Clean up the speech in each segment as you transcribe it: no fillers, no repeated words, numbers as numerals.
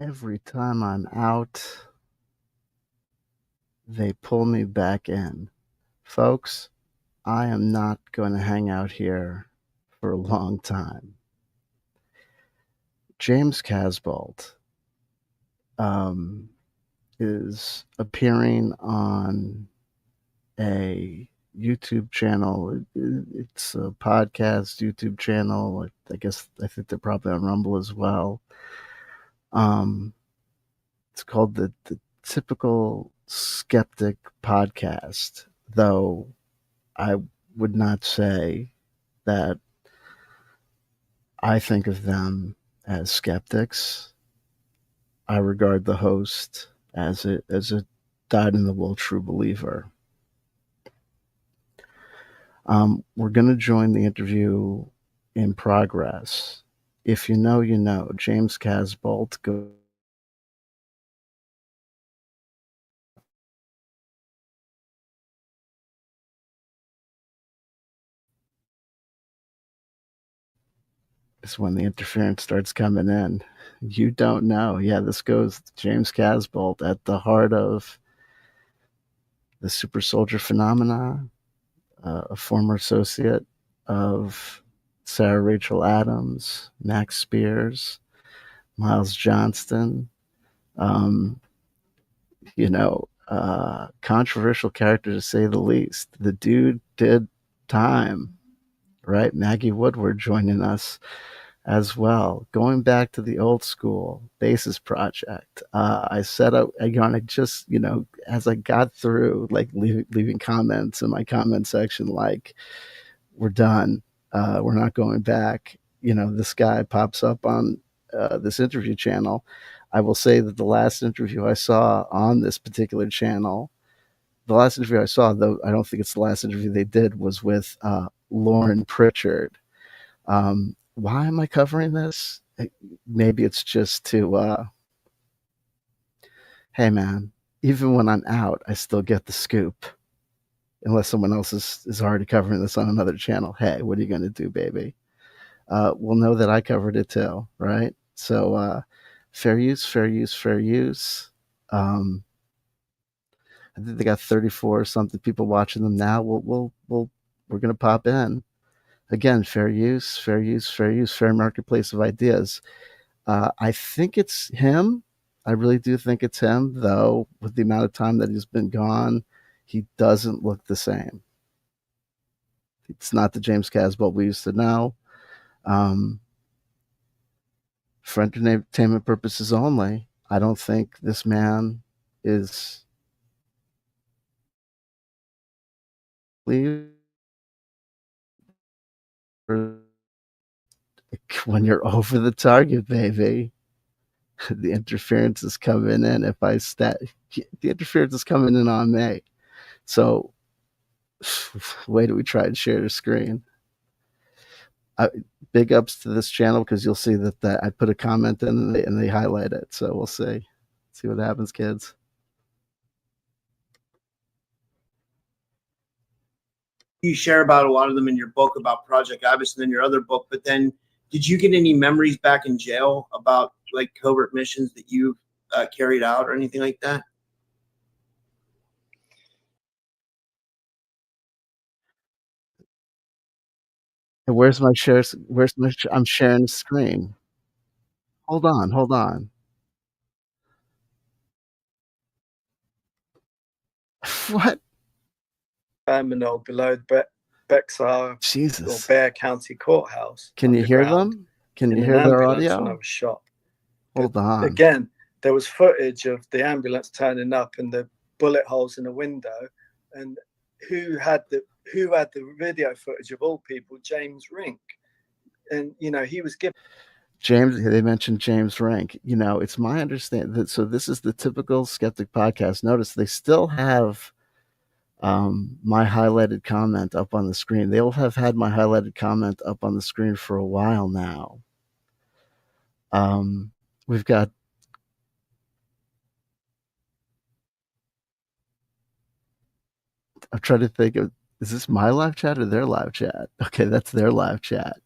Every time I'm out, they pull me back in. Folks, I am not going to hang out here for a long time. James Casbolt um, is appearing on a YouTube channel. It's a podcast YouTube channel. I think they're probably on Rumble as well. Um, it's called the Typical Skeptic Podcast, though I would not say that I think of them as skeptics. I regard the host as a dyed in the wool true believer. We're going to join the interview in progress. If you know, you know. James Casbolt. Is when the interference starts coming in. You don't know. Yeah, this goes James Casbolt at the heart of the super soldier phenomena, a former associate of Sarah Rachel Adams, Max Spears, Miles Johnston, um, controversial character to say the least. The dude did time, right? Maggie Woodward joining us as well. Going back to the old school Basis Project, I set up, I just, as I got through, like leaving comments in my comment section, like, we're done. We're not going back. This guy pops up on this interview channel. I will say that the last interview I saw on this particular channel, the last interview I saw, though I don't think it's the last interview they did, was with Lauren Pritchard. Why am I covering this? Maybe it's just to, hey man, even when I'm out, I still get the scoop. Unless someone else is already covering this on another channel. Hey, what are you going to do, baby? We'll know that I covered it too, right? So fair use, fair use, fair use. I think they got 34 or something people watching them now. We're going to pop in. Again, fair use, fair use, fair use, fair marketplace of ideas. I think it's him. I really do think it's him, though, with the amount of time that he's been gone, he doesn't look the same. It's not the James Casbolt we used to know. For entertainment purposes only, I don't think this man is when you're over the target, baby. The interference is coming in. The interference is coming in on me. So, wait till we try and share the screen. Big ups to this channel because you'll see that I put a comment in and they highlight it. So we'll see what happens, kids. You share about a lot of them in your book about Project Ibis and then your other book, but then did you get any memories back in jail about like covert missions that you carried out or anything like that? And where's my share? I'm sharing the screen. Hold on. What? Terminal below Bexar Jesus. or Bear County Courthouse. Can you hear them? Can you hear their audio? When I was shot. Hold on. Again, there was footage of the ambulance turning up and the bullet holes in the window. And who had the video footage of all people? James Rink. And he was given. They mentioned James Rink. It's my understanding that, so this is the Typical Skeptic Podcast. Notice they still have my highlighted comment up on the screen. They'll have had my highlighted comment up on the screen for a while now. We've got I'm trying to think of, is this my live chat or their live chat? Okay, that's their live chat.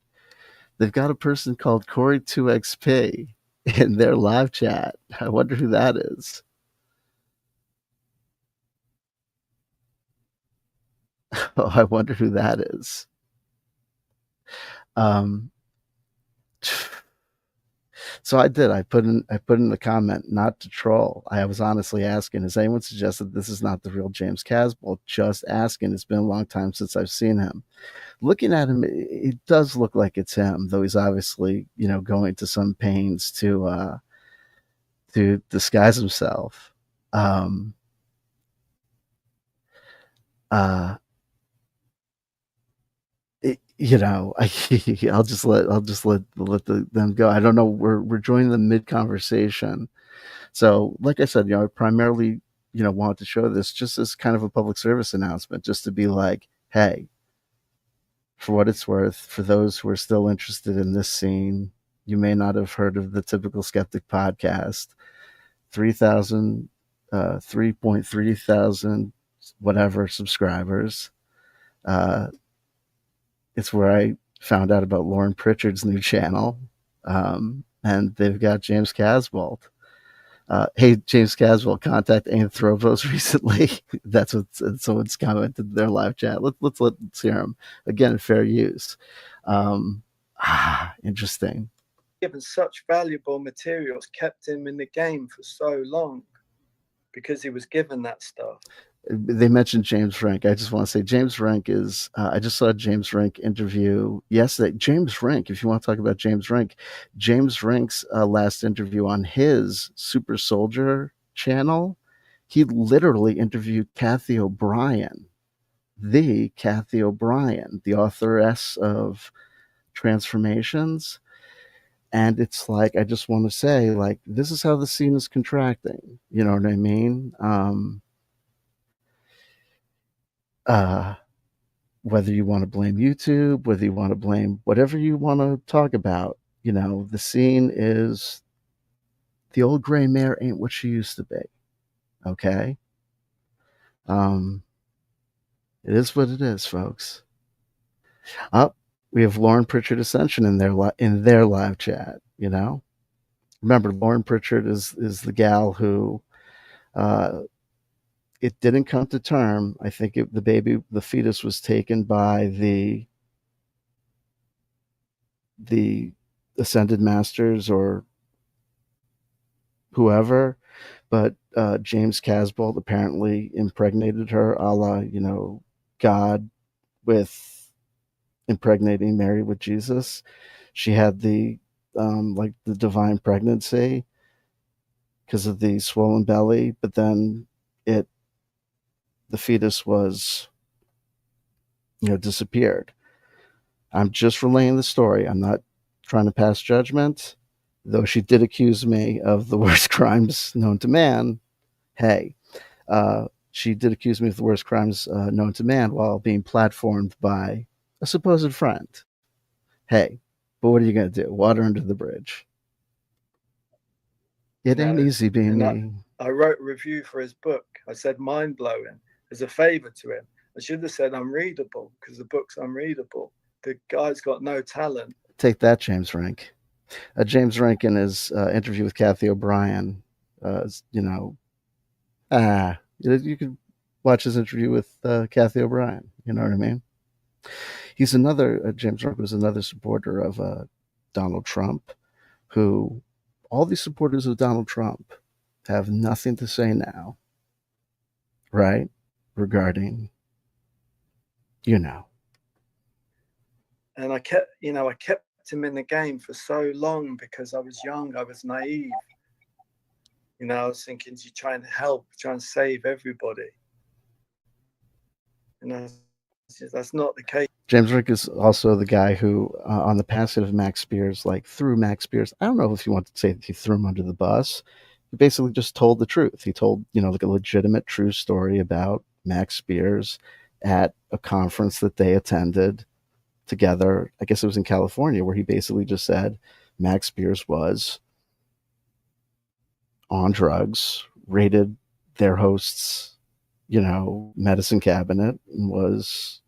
They've got a person called Corey2XP in their live chat. I wonder who that is. Oh, I wonder who that is. Um, so I did. I put in the comment, not to troll. I was honestly asking, has anyone suggested this is not the real James Casbolt? Just asking. It's been a long time since I've seen him. Looking at him, it does look like it's him, though he's obviously, going to some pains to disguise himself. Um, uh, I'll just let them go. I don't know. We're joining the mid conversation. So, like I said, I primarily, wanted to show this just as kind of a public service announcement, just to be like, hey, for what it's worth, for those who are still interested in this scene, you may not have heard of the Typical Skeptic podcast. 3,000, 3.3 thousand, whatever subscribers. Uh, it's where I found out about Lauren Pritchard's new channel. And they've got James Casbolt. Hey, James Caswell, contact Anthropos recently. That's what someone's commented in their live chat. Let's hear him again. Fair use. Interesting. Given such valuable materials, kept him in the game for so long because he was given that stuff. They mentioned James Rink. I just want to say James Rink is. I just saw a James Rink interview yesterday. James Rink, if you want to talk about James Rink's last interview on his Super Soldier channel, he literally interviewed Kathy O'Brien, the authoress of Transformations. And it's like, I just want to say, like, this is how the scene is contracting. You know what I mean? Whether you want to blame YouTube, whether you want to blame whatever you want to talk about, the scene is the old gray mare ain't what she used to be. Okay. It is what it is, folks. Up, we have Lauren Pritchard Ascension in their live chat. Remember, Lauren Pritchard is the gal who it didn't come to term. I think the fetus was taken by the ascended masters or whoever, but James Casbolt apparently impregnated her, a la God with impregnating Mary with Jesus. She had the like the divine pregnancy because of the swollen belly, but then the fetus was disappeared. I'm just relaying the story. I'm not trying to pass judgment, though she did accuse me of the worst crimes known to man. Hey, she did accuse me of the worst crimes known to man while being platformed by a supposed friend. Hey, but what are you going to do? Water under the bridge. It ain't easy being me. I wrote a review for his book. I said mind blowing as a favor to him. I should have said unreadable because the book's unreadable. The guy's got no talent. Take that, James Rink. James Rink in his interview with Kathy O'Brien, you could watch his interview with Kathy O'Brien. You know what I mean? James Rink was another supporter of Donald Trump, who all these supporters of Donald Trump have nothing to say now, right? Regarding, And I kept him in the game for so long because I was young, I was naive. I was thinking, you're trying to help, trying to save everybody. That's not the case. James Rink is also the guy who, on the passing of Max Spears, threw Max Spears. I don't know if you want to say that he threw him under the bus. He basically just told the truth. He told, a legitimate, true story about Max Spears at a conference that they attended together. I guess it was in California, where he basically just said Max Spears was on drugs, raided their host's, medicine cabinet, and was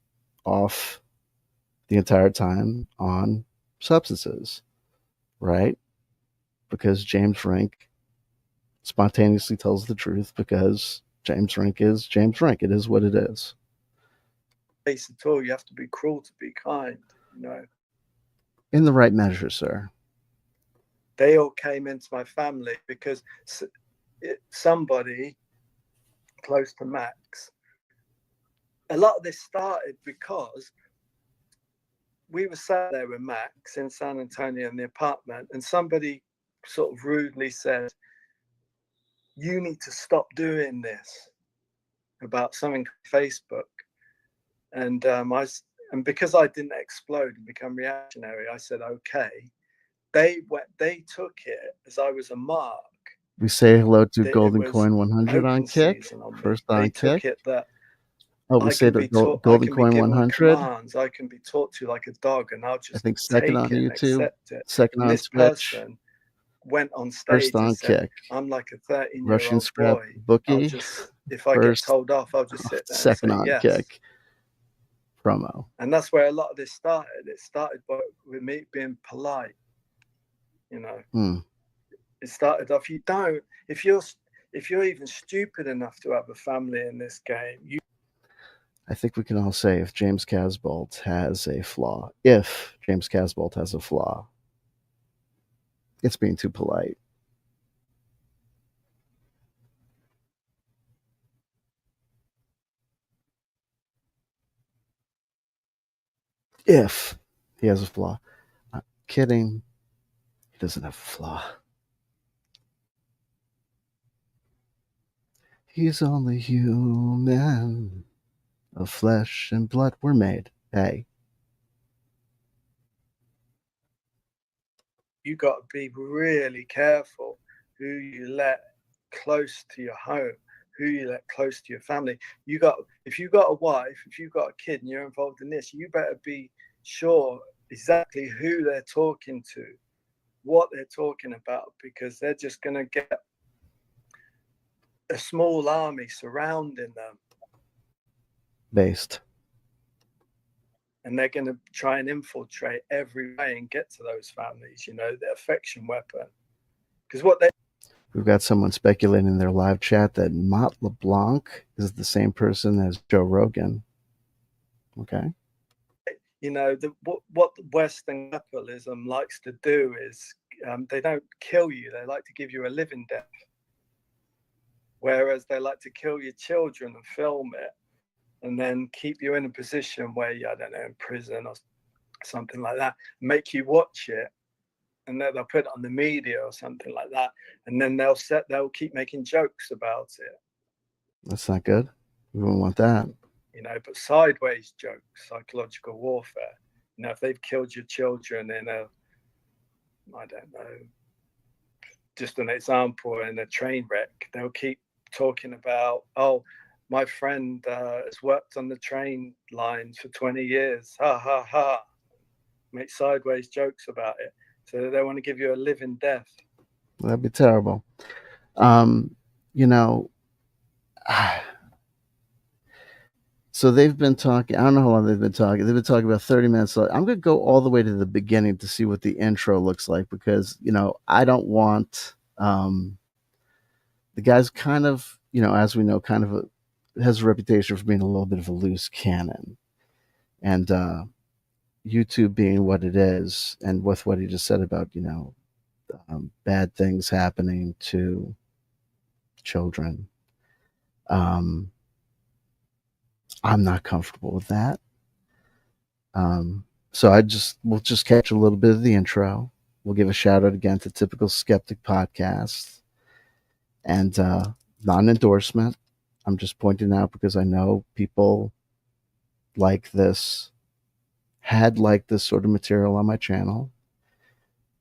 off the entire time on substances, right? because James Rink spontaneously tells the truth, because James Rink is James Rink. It is what it is. At all, you have to be cruel to be kind. In the right measure, sir. They all came into my family because somebody close to Max. A lot of this started because we were sat there with Max in San Antonio in the apartment, and somebody sort of rudely said, "You need to stop doing this," about something on Facebook. And because I didn't explode and become reactionary, I said, "Okay." They took it as I was a mark. We say hello to Golden Coin 100 on Kick. First on they Kick. Took it that we say that Golden Coin 100. Commands. I can be talked to like a dog, and I'll just I think second on YouTube, accept it. second on this Twitch. Person went on stage first on and said, Kick. "I'm like a 13-year-old Russian scrap boy. bookie. If I get told off, I'll just sit there second and say on yes." Kick. Promo. And that's where a lot of this started. It started with me being polite. It started off. If you're even stupid enough to have a family in this game, I think we can all say if James Casbolt has a flaw, it's being too polite. If he has a flaw. I'm kidding. He doesn't have a flaw. He's only human. Of flesh and blood we're made. Hey. You got to be really careful who you let close to your home, who you let close to your family. If you got a wife, if you got a kid and you're involved in this, you better be sure exactly who they're talking to, what they're talking about, because they're just going to get a small army surrounding them. Based. And they're going to try and infiltrate every way and get to those families, the affection weapon. Because we've got someone speculating in their live chat that Mott LeBlanc is the same person as Joe Rogan. Okay. What Western capitalism likes to do is they don't kill you. They like to give you a living death. Whereas they like to kill your children and film it and then keep you in a position where you're, I don't know, in prison or something like that, make you watch it, and then they'll put it on the media or something like that, and then they'll keep making jokes about it. That's not good. We wouldn't want that. But sideways jokes, psychological warfare. If they've killed your children in I don't know, just an example, in a train wreck, they'll keep talking about, "Oh, my friend has worked on the train lines for 20 years. Ha, ha, ha." Make sideways jokes about it. So they want to give you a living death. That'd be terrible. So they've been talking. I don't know how long they've been talking. They've been talking about 30 minutes. So I'm going to go all the way to the beginning to see what the intro looks like, because, I don't want the guy's kind of, as we know, kind of has a reputation for being a little bit of a loose cannon. And YouTube being what it is, and with what he just said about, bad things happening to children. I'm not comfortable with that. So we'll just catch a little bit of the intro. We'll give a shout out again to Typical Skeptic Podcast, and not an endorsement. I'm just pointing out because I know people had this sort of material on my channel.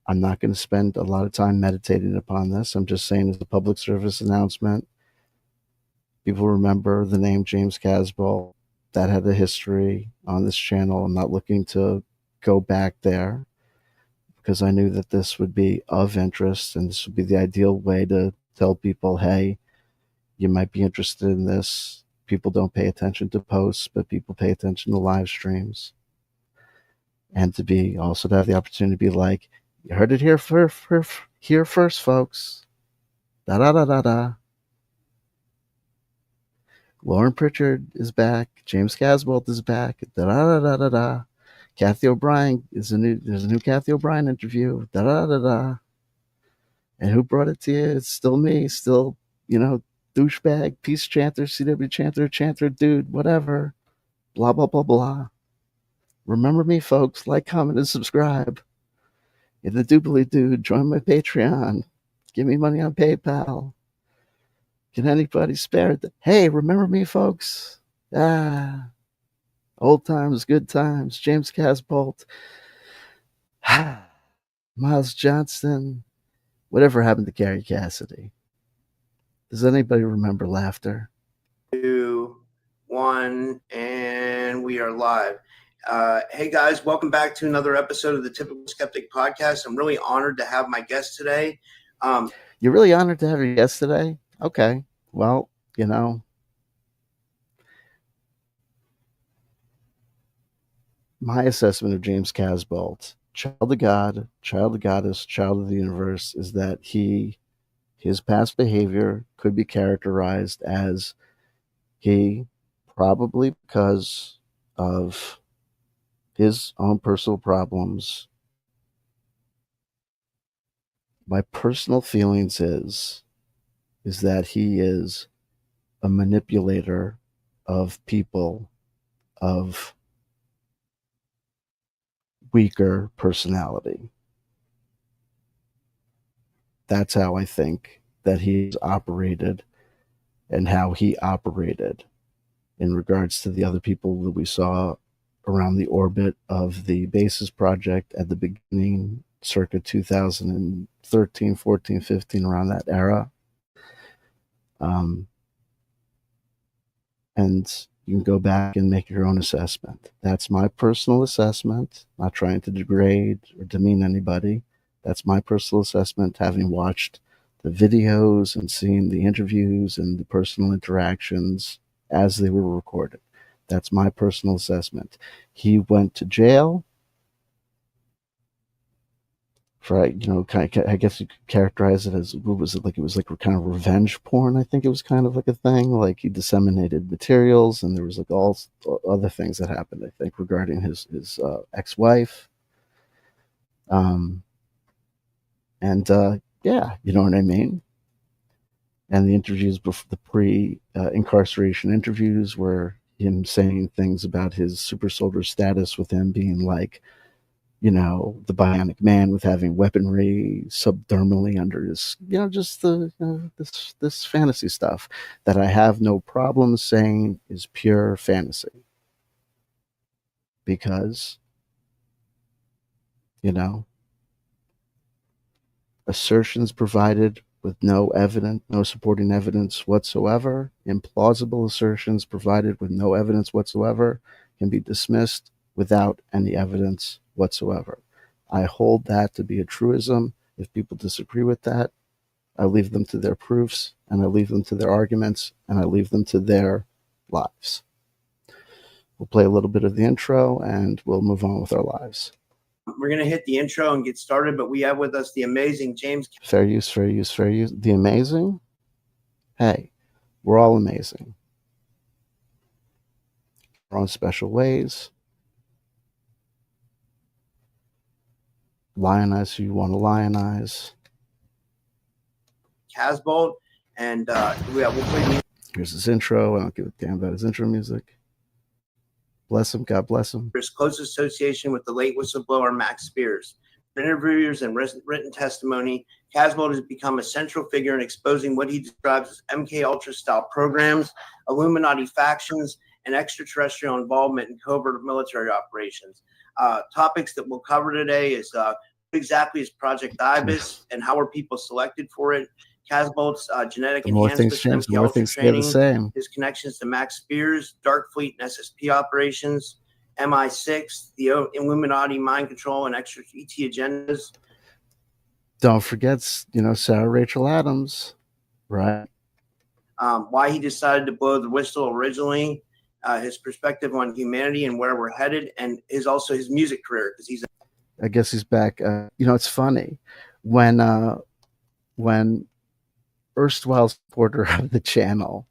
I'm not going to spend a lot of time meditating upon this. I'm just saying, as a public service announcement, people remember the name James Casbolt. That had a history on this channel. I'm not looking to go back there, because I knew that this would be of interest, and this would be the ideal way to tell people, hey, you might be interested in this. People don't pay attention to posts, but people pay attention to live streams. And to have the opportunity to be like, you heard it here Here first, folks. Da da da da da. Lauren Pritchard is back. James Casbolt is back. Da da da da da da. Kathy O'Brien there's a new Kathy O'Brien interview. Da da da da. And who brought it to you? It's still me. Still, douchebag, peace chanter, CW chanter, dude, whatever. Blah blah blah blah. Remember me, folks. Like, comment, and subscribe. You're the Doobly Dude. Join my Patreon. Give me money on PayPal. Can anybody spare it? Hey, remember me, folks? Old times, good times. James Casbolt. Miles Johnston. Whatever happened to Gary Cassidy? Does anybody remember laughter? 2, 1, and we are live. Hey guys, welcome back to another episode of the Typical Skeptic Podcast. I'm really honored to have my guest today. You're really honored to have your guest today? Okay. Well, my assessment of James Casbolt, child of God, child of goddess, child of the universe, is that his past behavior could be characterized as he, probably because of his own personal problems. My personal feelings is that he is a manipulator of people of weaker personality. That's how I think that he's operated and how he operated in regards to the other people that we saw around the orbit of the Basis Project at the beginning, circa 2013, 14, 15, around that era. And you can go back and make your own assessment. That's my personal assessment, not trying to degrade or demean anybody. That's my personal assessment, having watched the videos and seen the interviews and the personal interactions as they were recorded. That's my personal assessment. He went to jail for, I guess you could characterize it as, what was it, like, it was like kind of revenge porn. I think it was kind of like a thing, like he disseminated materials, and there was like all other things that happened, I think, regarding his ex-wife. Yeah, you know what I mean? And the interviews, before the pre-incarceration interviews, were him saying things about his super soldier status, with him being like, the bionic man, with having weaponry subdermally under his, just this fantasy stuff that I have no problem saying is pure fantasy. Because, assertions provided with no supporting evidence whatsoever, implausible assertions provided with no evidence whatsoever, can be dismissed without any evidence whatsoever. I hold that to be a truism. If people disagree with that, I leave them to their proofs, and I leave them to their arguments, and I leave them to their lives. We'll play a little bit of the intro, and we'll move on with our lives. We're going to hit the intro and get started, but we have with us the amazing James. Fair use, fair use, fair use. The amazing? Hey, we're all amazing. Our own special ways. Lionize who you want to lionize. Casbolt, and we'll play. Here's his intro. I don't give a damn about his intro music. Bless him. God bless him. His close association with the late whistleblower Max Spears. In interviews and written testimony, Casbolt has become a central figure in exposing what he describes as MK Ultra style programs, Illuminati factions, and extraterrestrial involvement in covert military operations. Topics that we'll cover today is what exactly is Project Ibis and how are people selected for it? Casbolt's genetic enhancements and MK Ultra training, his connections to Max Spears, Dark Fleet and SSP operations, MI6, the Illuminati mind control and extra ET agendas. Don't forget, Sarah Rachel Adams, right? Why he decided to blow the whistle originally, his perspective on humanity and where we're headed, and also his music career, because I guess he's back. It's funny when when erstwhile supporter of the channel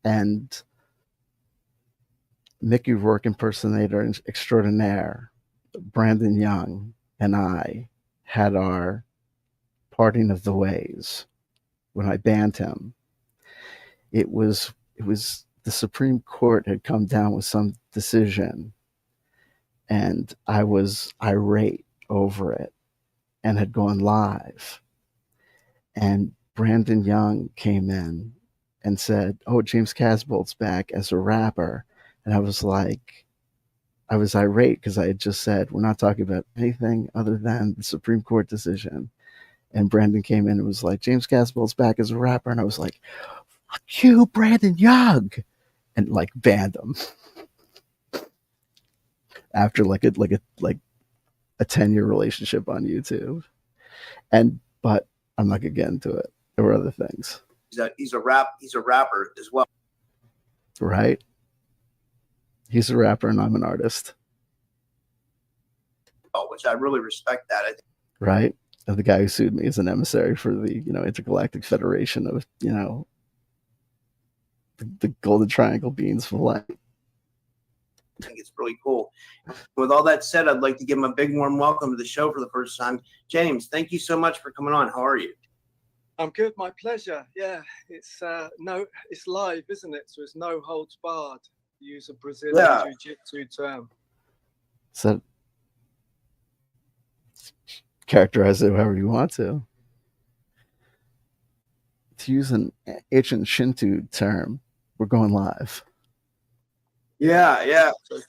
and Mickey Rourke impersonator extraordinaire, Brandon Young, and I had our parting of the ways when I banned him. It was the Supreme Court had come down with some decision, and I was irate over it and had gone live. And Brandon Young came in and said, "Oh, James Casbolt's back as a rapper." And I was like, I was irate because I had just said, we're not talking about anything other than the Supreme Court decision. And Brandon came in and was like, James Casbolt's back as a rapper. And I was like, fuck you, Brandon Young. And like banned him after like a 10-year relationship on YouTube. But I'm not gonna get into it. There were other things. He's a rapper as well. Right? He's a rapper and I'm an artist. Oh, which I really respect that. Right? And the guy who sued me is an emissary for the, Intergalactic Federation of, the Golden Triangle beings for life. I think it's really cool. With all that said, I'd like to give him a big warm welcome to the show for the first time. James, thank you so much for coming on. How are you? I'm good. My pleasure. Yeah, it's live, isn't it? So it's no holds barred. Use a Brazilian jiu-jitsu term. So characterize it however you want to. To use an ancient Shinto term, we're going live. Yeah. So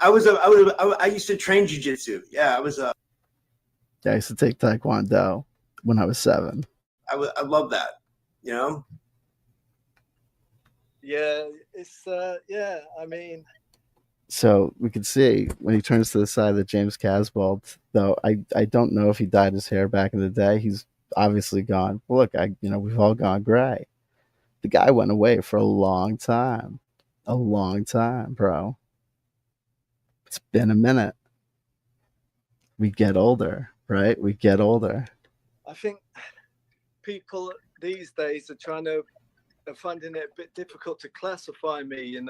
I used to train jiu-jitsu. Yeah, I used to take Taekwondo when I was 7. I love that. Yeah, it's I mean, so we can see when he turns to the side that James Casbolt, though I don't know if he dyed his hair back in the day. He's obviously gone. Look, we've all gone gray. The guy went away for a long time, bro. It's been a minute. We get older, right? We get older. I think people these days are finding it a bit difficult to classify me,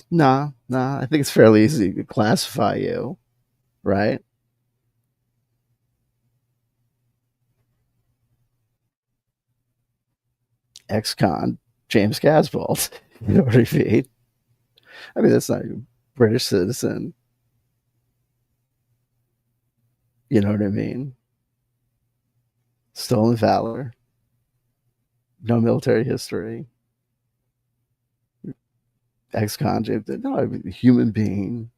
No, I think it's fairly easy to classify you, right? Ex-con James Casbolt. You know what I mean? I mean, that's not a British citizen. You know what I mean? Stolen valor. No military history. Ex-con James. No, human being.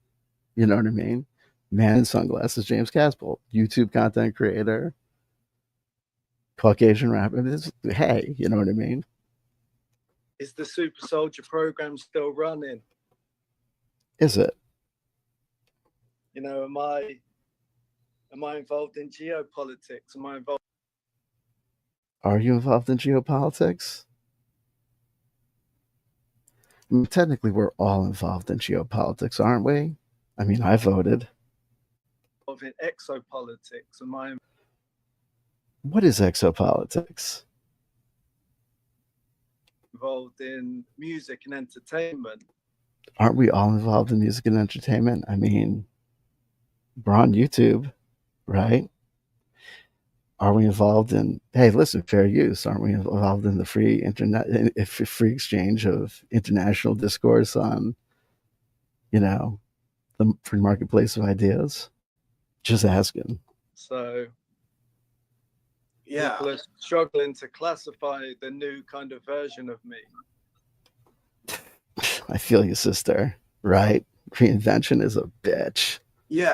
You know what I mean? Man in sunglasses, James Casbolt. YouTube content creator. Caucasian rapper. Hey, you know what I mean? Is the Super Soldier program still running? Is it? Am I involved in geopolitics? Am I involved? Are you involved in geopolitics? I mean, technically, we're all involved in geopolitics, aren't we? I mean, I voted. In exopolitics? Am I? What is exopolitics? Involved in music and entertainment. Aren't we all involved in music and entertainment? I mean, we're on YouTube, right? Are we involved in, hey, listen, fair use? Aren't we involved in the free internet, free exchange of international discourse on, the free marketplace of ideas? Just asking. So, yeah, people are struggling to classify the new kind of version of me. I feel you, sister. Right? Reinvention is a bitch. Yeah.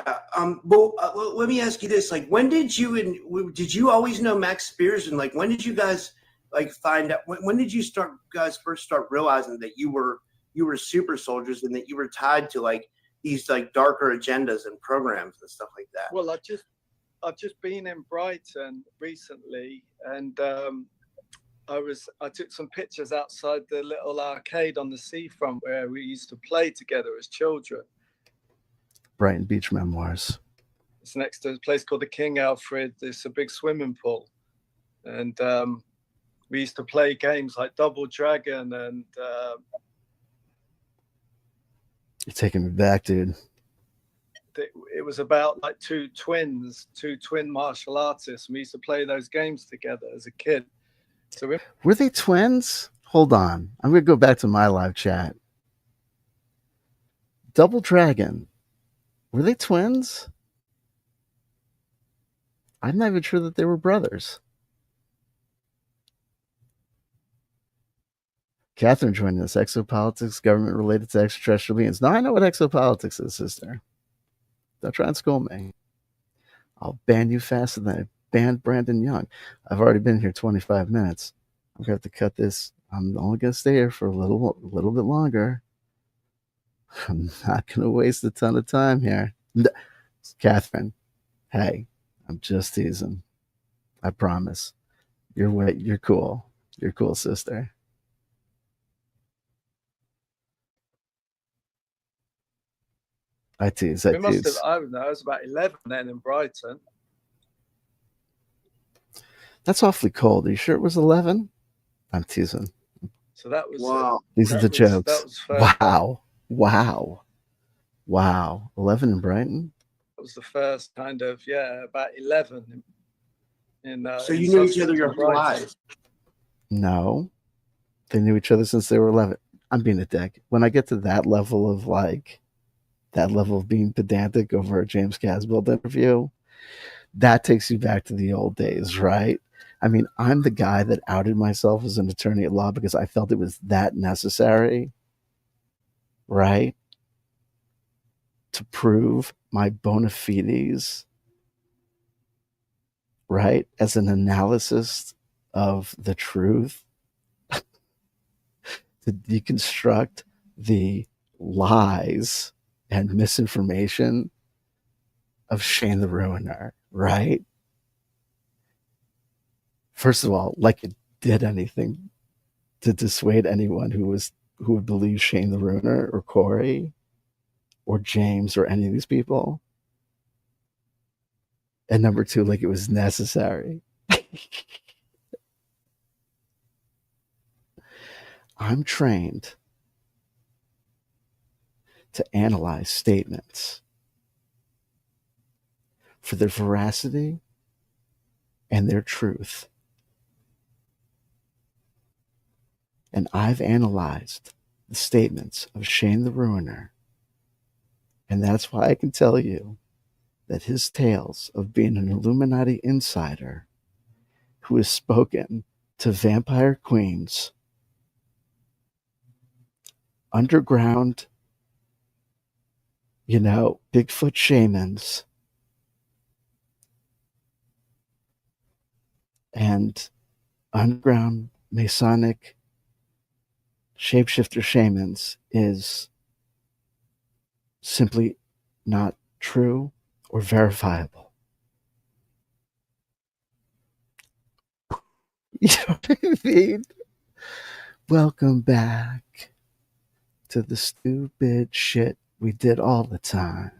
Well, let me ask you this: like, when did you always know Max Spears, and like, when did you guys find out? When did you guys first start realizing that you were super soldiers and that you were tied to these darker agendas and programs and stuff like that? Well, I've just been in Brighton recently, and I took some pictures outside the little arcade on the seafront where we used to play together as children. Brighton Beach Memoirs. It's next to a place called the King Alfred. It's a big swimming pool, and we used to play games like Double Dragon and. You're taking me back, dude. It was about like two twin martial artists. We used to play those games together as a kid. So were they twins? Hold on. I'm going to go back to my live chat. Double Dragon. Were they twins? I'm not even sure that they were brothers. Catherine joining us. Exopolitics, government related to extraterrestrial beings. Now I know what exopolitics is, sister. Don't try and school me. I'll ban you faster than I banned Brandon Young. I've already been here 25 minutes. I'm going to have to cut this. I'm only going to stay here for a little bit longer. I'm not going to waste a ton of time here. Catherine, hey, I'm just teasing. I promise. You're cool. You're cool, sister. I tease. I don't know, I was about 11 then in Brighton. That's awfully cold. Are you sure it was 11? I'm teasing. So that was wow. These are the jokes. That was Wow. 11 in Brighton? That was the first kind of, about 11. So you knew each other your whole lives? No. They knew each other since they were 11. I'm being a dick. When I get to that level of being pedantic over a James Casbolt interview, that takes you back to the old days, right? I mean, I'm the guy that outed myself as an attorney at law because I felt it was that necessary, right? To prove my bona fides, right? As an analysis of the truth, to deconstruct the lies and misinformation of Shane the Ruiner, right? First of all, like it did anything to dissuade anyone who would believe Shane the Ruiner or Corey or James or any of these people. And number two, like it was necessary. I'm trained to analyze statements for their veracity and their truth. And I've analyzed the statements of Shane the Ruiner. And that's why I can tell you that his tales of being an Illuminati insider who has spoken to vampire queens, underground, Bigfoot shamans, and underground Masonic shapeshifter shamans is simply not true or verifiable. You know what I mean? Welcome back to the stupid shit we did all the time.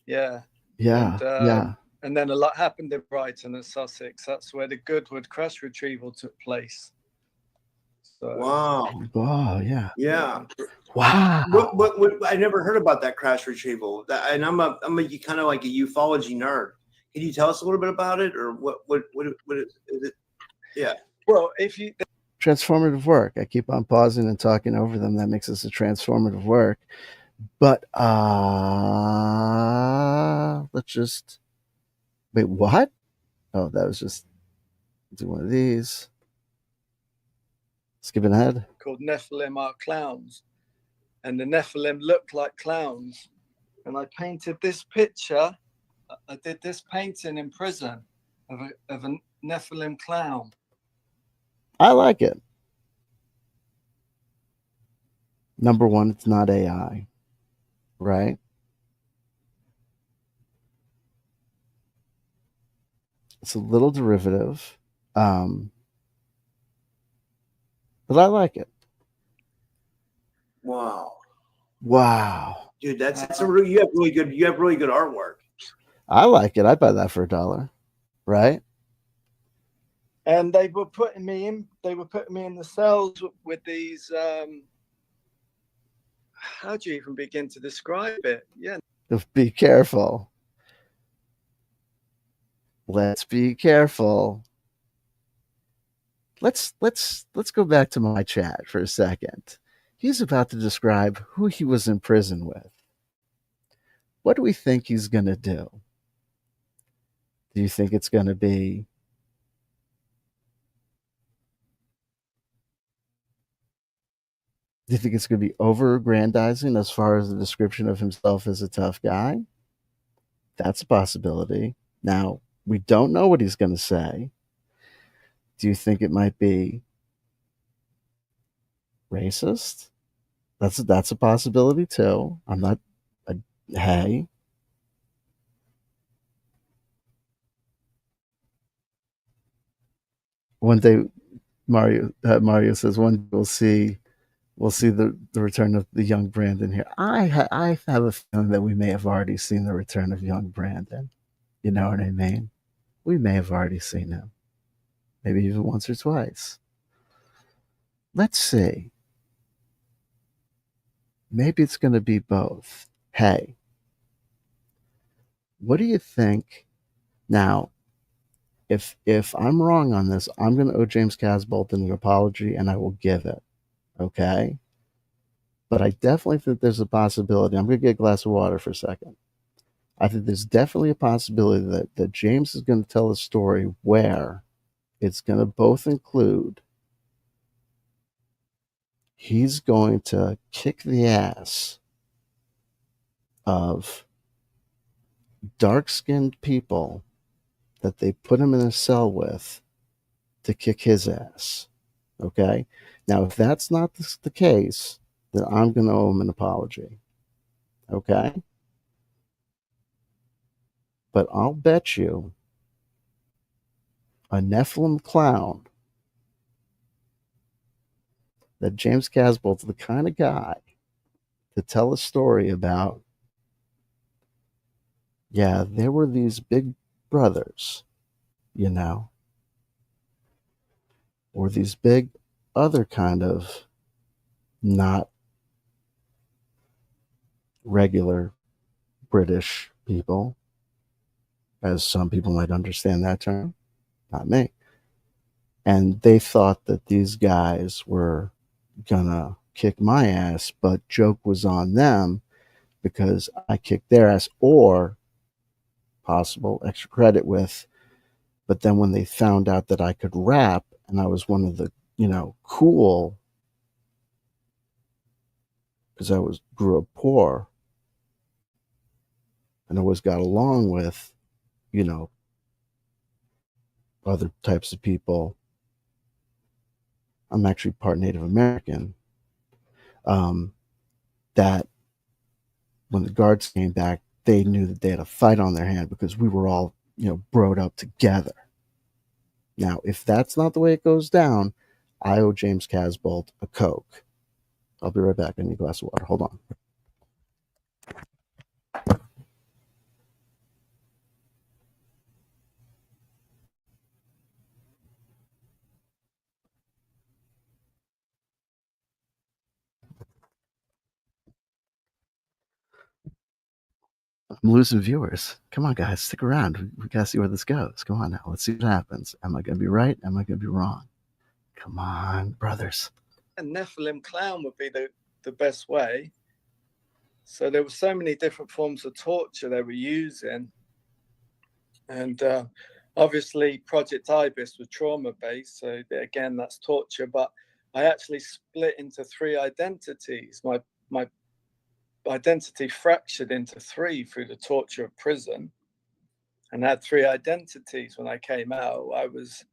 Yeah. Yeah. And then a lot happened in Brighton and Sussex. That's where the Goodwood crash retrieval took place. So, wow. Oh, yeah. Yeah. Wow. What I never heard about that crash retrieval. And I'm a kind of like a ufology nerd. Can you tell us a little bit about it, or what is it? Yeah. Well, if you transformative work. I keep on pausing and talking over them. That makes us a transformative work. But let's just wait. What? Oh, that was just do one of these. Skipping ahead. Called Nephilim are clowns, and the Nephilim look like clowns. And I painted this picture. I did this painting in prison of a Nephilim clown. I like it. Number one, it's not AI, right? It's a little derivative, but I like it. Wow. Dude, you have really good artwork. I like it. I'd buy that for $1, right? And they were putting me in the cells with these how do you even begin to describe it? Yeah. Be careful. Let's be careful. Let's go back to my chat for a second. He's about to describe who he was in prison with. What do we think he's going to do? Do you think it's going to be Do you think it's going to be over-aggrandizing as far as the description of himself as a tough guy? That's a possibility. Now, we don't know what he's going to say. Do you think it might be racist? That's a possibility too. I'm not. Hey, one day, Mario says one day we'll see the return of the young Brandon here. I have a feeling that we may have already seen the return of young Brandon. You know what I mean? We may have already seen him, maybe even once or twice. Let's see. Maybe it's going to be both. Hey, what do you think? Now, if I'm wrong on this, I'm going to owe James Casbolt an apology, and I will give it. Okay, but I definitely think there's a possibility. I'm going to get a glass of water for a second. I think there's definitely a possibility that James is going to tell a story where it's going to both include he's going to kick the ass of dark-skinned people that they put him in a cell with to kick his ass. Okay? Now, if that's not the case, then I'm going to owe him an apology. Okay? But I'll bet you a Nephilim clown that James Casbolt's the kind of guy to tell a story about, yeah, there were these big brothers, you know, or these big other kind of not regular British people, as some people might understand that term, not me. And they thought that these guys were gonna kick my ass, but joke was on them because I kicked their ass, or possible extra credit with. But then when they found out that I could rap and I was one of the, cool, because grew up poor and always got along with, other types of people. I'm actually part Native American. That when the guards came back, they knew that they had a fight on their hand because we were all, broed up together. Now, if that's not the way it goes down, I owe James Casbolt a Coke. I'll be right back. I need a glass of water. Hold on. I'm losing viewers. Come on, guys, stick around. We gotta see where this goes. Come on now. Let's see what happens. Am I gonna be right? Am I gonna be wrong? Come on, brothers. A Nephilim clown would be the best way. So there were so many different forms of torture they were using. And obviously Project Ibis was trauma-based. So again, that's torture. But I actually split into 3 identities. My identity fractured into 3 through the torture of prison, and I had 3 identities when I came out. I was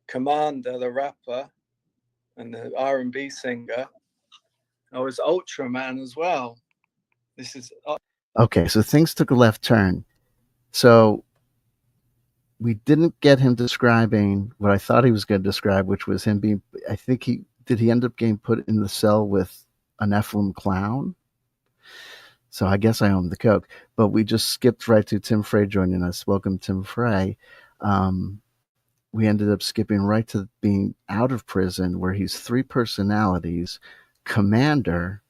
Commander, the rapper, and the R&B singer. I was Ultraman as well. This is okay. So things took a left turn. So we didn't get him describing what I thought he was going to describe, which was him being. I think he end up getting put in the cell with a Nephilim clown. So I guess I own the Coke. But we just skipped right to Tim Frey joining us. Welcome, Tim Frey. We ended up skipping right to being out of prison, where he's three personalities: Commander,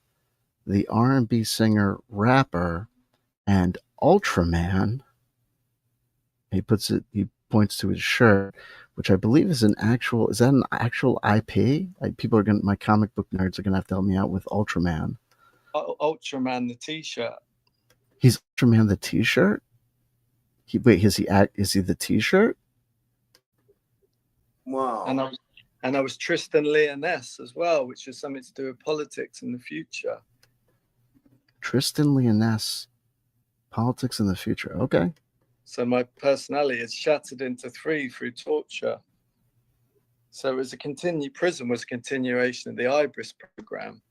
the R&B singer, rapper, and Ultraman. He points to his shirt, which I believe is an actual. Is that an actual IP? People are my comic book nerds are gonna have to help me out with Ultraman. Ultraman, the T-shirt. He's Ultraman the T-shirt. Is he the T-shirt? Wow. And I was Tristan Leoness as well, which is something to do with politics in the future. Tristan Leoness, politics in the future. Okay. So my personality is shattered into three through torture. So it was prison was a continuation of the Ibris program.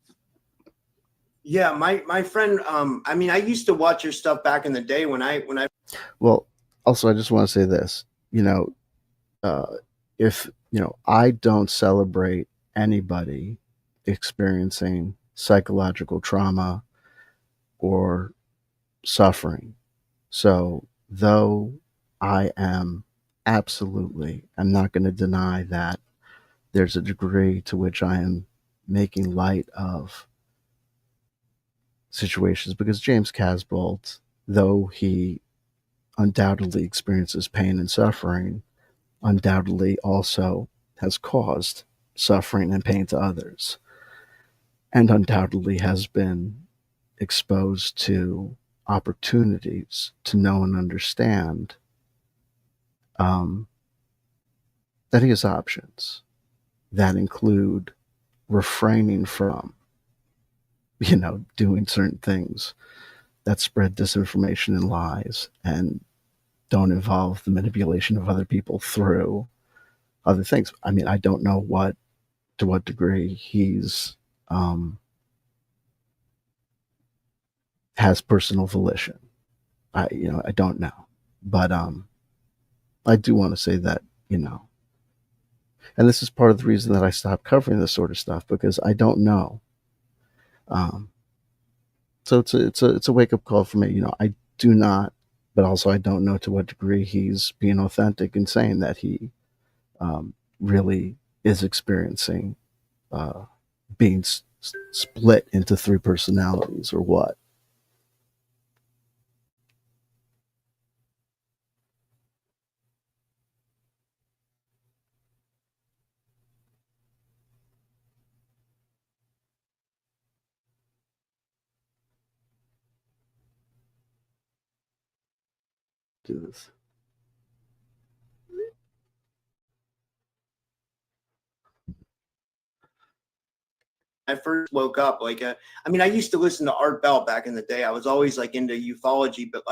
Yeah, my friend. I mean, I used to watch your stuff back in the day when I. Well, also I just want to say this. If I don't celebrate anybody experiencing psychological trauma or suffering. So, though I am absolutely, I'm not going to deny that there's a degree to which I am making light of situations, because James Casbolt, though he undoubtedly experiences pain and suffering, undoubtedly also has caused suffering and pain to others, and undoubtedly has been exposed to opportunities to know and understand that he has options that include refraining from, doing certain things that spread disinformation and lies and don't involve the manipulation of other people through other things. I mean, I don't know to what degree he's has personal volition. I don't know, but I do want to say that, and this is part of the reason that I stopped covering this sort of stuff, because I don't know. So it's a wake up call for me. I do not, but also I don't know to what degree he's being authentic and saying that he really is experiencing being split into three personalities, or what. Do this. I first woke up, I mean, I used to listen to Art Bell back in the day. I was always like into ufology, but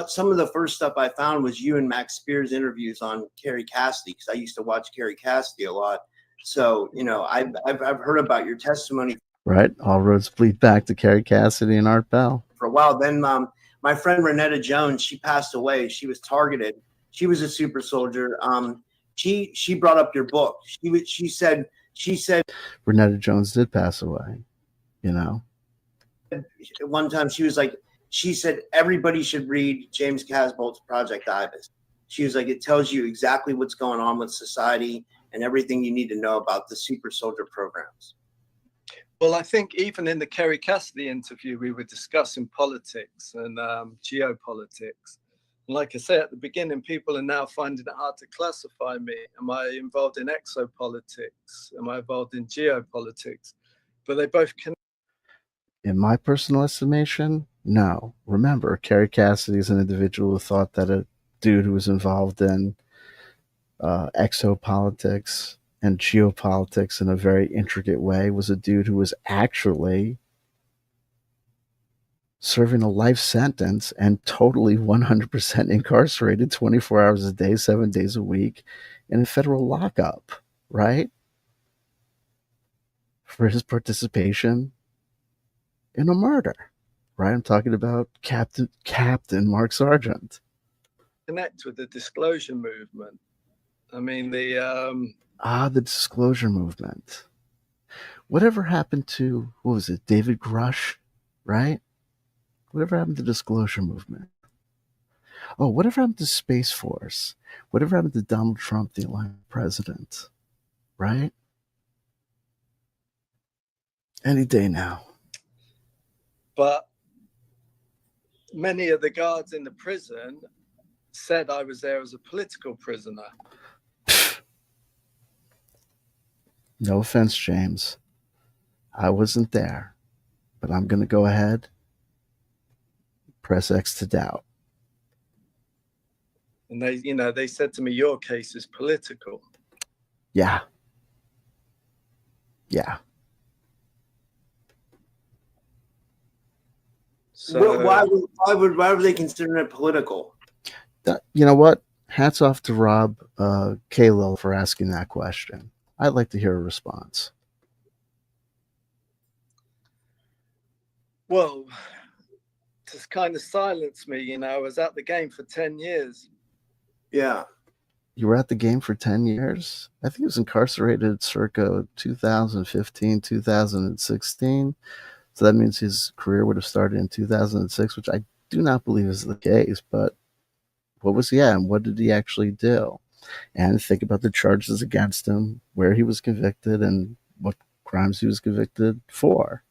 some of the first stuff I found was you and Max Spears interviews on Carrie Cassidy, because I used to watch Carrie Cassidy a lot. So I've heard about your testimony. Right, all roads lead back to Carrie Cassidy and Art Bell. For a while, then my friend Renetta Jones, she passed away. She was targeted. She was a super soldier. She brought up your book. She said Renetta Jones did pass away. One time she said everybody should read James Casbolt's Project Ibis. She was like, it tells you exactly what's going on with society and everything you need to know about the super soldier programs. Well, I think even in the Kerry Cassidy interview, we were discussing politics and geopolitics. And like I say at the beginning, people are now finding it hard to classify me. Am I involved in exopolitics? Am I involved in geopolitics? But they both connect. In my personal estimation, no. Remember, Carrie Cassidy is an individual who thought that a dude who was involved in exopolitics and geopolitics in a very intricate way was a dude who was actually serving a life sentence and totally 100% incarcerated 24 hours a day, 7 days a week in a federal lockup, right? For his participation in a murder, right? I'm talking about Captain Mark Sargent. Connect with the disclosure movement. I mean, the disclosure movement. Whatever happened to, what was it, David Grush, right? Whatever happened to disclosure movement? Oh, whatever happened to Space Force? Whatever happened to Donald Trump, the elected president? Right? Any day now. But many of the guards in the prison said I was there as a political prisoner. No offense, James. I wasn't there, but I'm going to go ahead, press X to doubt. And they said to me, your case is political. Yeah. Yeah. So why would they consider it political? You know what? Hats off to Rob Kalil for asking that question. I'd like to hear a response. Well, just kind of silenced me. I was at the game for 10 years. Yeah. You were at the game for 10 years? I think he was incarcerated circa 2015, 2016. So that means his career would have started in 2006, which I do not believe is the case. But what was he at and what did he actually do? And think about the charges against him, where he was convicted, and what crimes he was convicted for.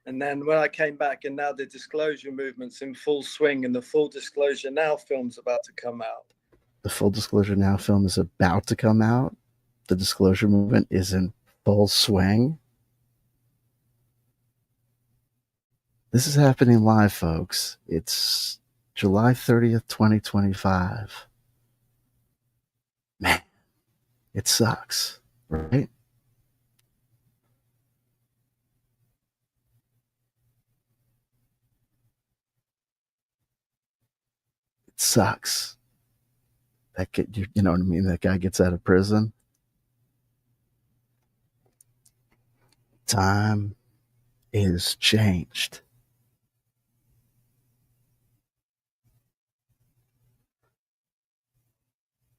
And then when I came back, and now the disclosure movement's in full swing, and the Full Disclosure Now film's about to come out. The Full Disclosure Now film is about to come out. The disclosure movement is in full swing. This is happening live, folks. It's July 30th, 2025. Man, it sucks, right? It sucks. That kid, you know what I mean? That guy gets out of prison. Time is changed.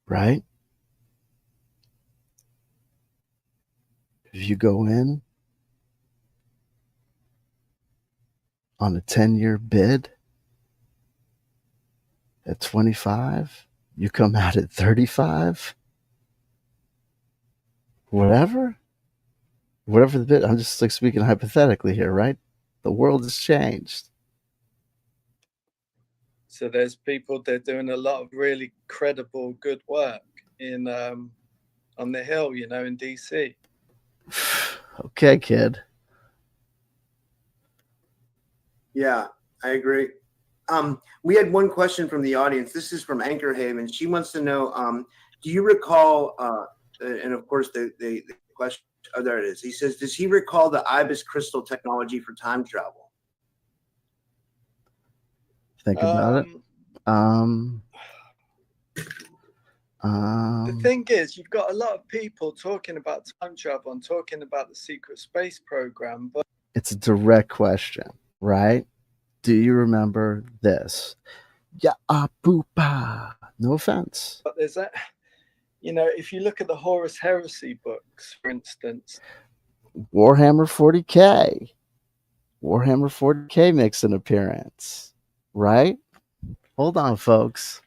Right? If you go in on a 10-year bid at 25, you come out at 35, whatever the bid. I'm just like speaking hypothetically here, right? The world has changed. So there's people that are doing a lot of really credible, good work in on the Hill, in DC. Okay, kid. Yeah, I agree. We had one question from the audience. This is from Anchor Haven. She wants to know, do you recall, and of course the question, oh, there it is. He says, does he recall the IBIS crystal technology for time travel? Think about it. The thing is, you've got a lot of people talking about time travel and talking about the secret space program, but it's a direct question, right? Do you remember this? Yeah, boopa. No offense. But there's that, if you look at the Horus Heresy books, for instance. Warhammer 40K. Warhammer 40K makes an appearance, right? Hold on, folks.